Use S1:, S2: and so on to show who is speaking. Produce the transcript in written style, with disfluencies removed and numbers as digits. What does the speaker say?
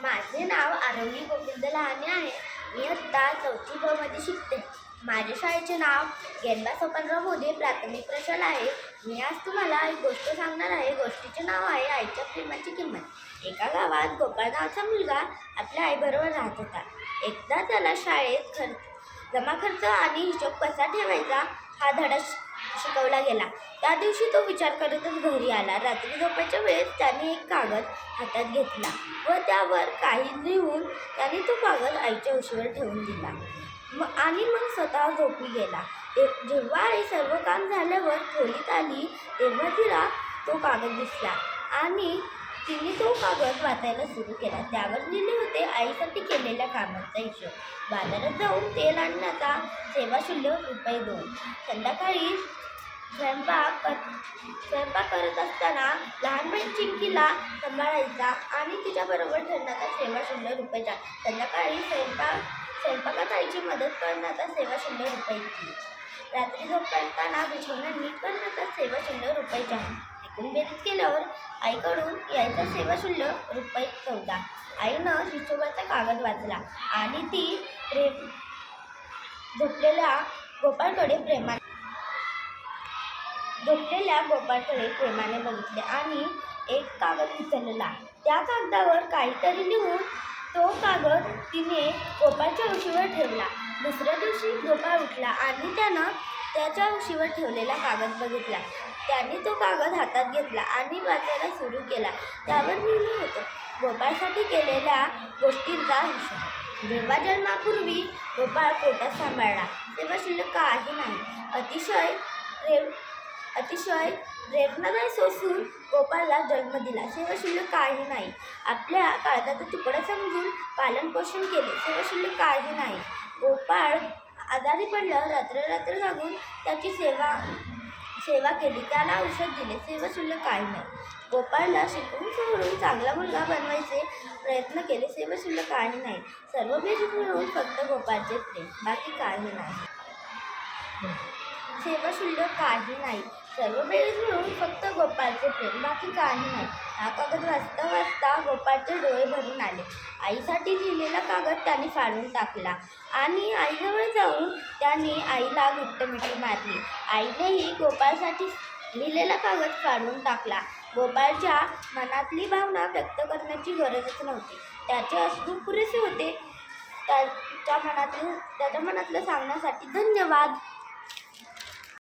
S1: माझे नाव आरवली गोविंद लहाने आहे. मी आत्ता 4थी ब मध्ये शिकते. माझ्या शाळेचे नाव गेनबा सोपानराव मोदी प्राथमिक प्रशाला आहे. मी आज तुम्हाला एक गोष्ट सांगणार आहे. गोष्टीचे नाव आहे आईच्या प्रेमाची किंमत. एका गावात गोपाळ नावाचा मुलगा आपल्या आईबरोबर राहत होता. एकदा त्याला शाळेत जमा खर्च आणि हिशोब कसा ठेवायचा हा धडा शिकवला गेला. त्या दिवशी तो विचार करतच घरी आला. रात्री झोपायच्या वेळेस त्याने एक कागद हातात घेतला व त्यावर काही लिहून त्याने तो कागद आईच्या उशीवर ठेवून दिला आणि मग स्वतः झोपी गेला. जेव्हा आई सर्व काम झाल्यावर खोलीत आली तेव्हा तिला तो कागद दिसला आणि तिने तो कागद वाचायला सुरू केला. त्यावर लिहिले होते आईसाठी केलेल्या कामाचा हिशोब. बाजारात जाऊन तेल आणण्याचा सेवा शुल्क ₹2. संध्याकाळी स्वयंपाक करत असताना लहान बहीण चिंकीला सांभाळायचा आणि तिच्याबरोबर ठेवण्याचा सेवा शुल्क ₹4. संध्याकाळी स्वयंपाकात आईची मदत करण्याचा सेवा शुल्क ₹3. रात्री झोपताना बिछवणा नीट करण्याचा सेवा शुल्क ₹4. एकूण बेरीज केल्यावर आईकडून यायचा सेवा शुल्क ₹14. आईनं हिशोबाचा कागद वाचला आणि ती झोपलेल्या गोपाळकडे प्रेमाने बघितले आणि एक कागद उचलला. त्या कागदावर काहीतरी लिहून तो कागद तिने गोपाळच्या उशीवर ठेवला. दुसऱ्या दिवशी गोपाळ उठला आणि त्यानं त्याच्या उशीवर ठेवलेला कागद बघितला. त्याने तो कागद हातात घेतला आणि वाचायला सुरू केला. त्यावर लिहिलं होतं गोपाळसाठी केलेल्या गोष्टींचा हिशोब. जेव्हा जन्मापूर्वी गोपाळ पोटात सांभाळला तेव्हा शुल्क काही नाही. अतिशय प्रेरणादायी सोसून गोपाळला जन्म दिला. सेवा शुल्क काही नाही. आपल्या काळजाचा तुकडा समजून पालनपोषण केले. सेवा शुल्क काही नाही. गोपाळ आजारी पडलं रात्र जागून त्याची सेवा केली. त्याला औषध दिले. सेवा शुल्क काही नाही. गोपाळला शिकवून सवरून चांगला मुलगा बनवायचे प्रयत्न केले. सेवा शुल्क काही नाही. सर्व बेरीज मिळून फक्त गोपाळचे प्रेम, बाकी काही नाही. सेवा शुल्क काही नाही. सर्व बेरीज मिळून फक्त गोपाळचे प्रेम, बाकी काही नाही. हा कागद वाचता गोपाळचे डोळे भरून आले. आईसाठी लिहिलेला कागद त्याने फाडून टाकला आणि आईजवळ जाऊन त्याने आईला घट्ट मिठी मारली. आईनेही गोपाळसाठी लिहिलेला कागद फाडून टाकला. गोपाळच्या मनातली भावना व्यक्त करण्याची गरजच नव्हती. त्याचे अश्रू पुरेसे होते त्याच्या मनातलं सांगण्यासाठी. धन्यवाद.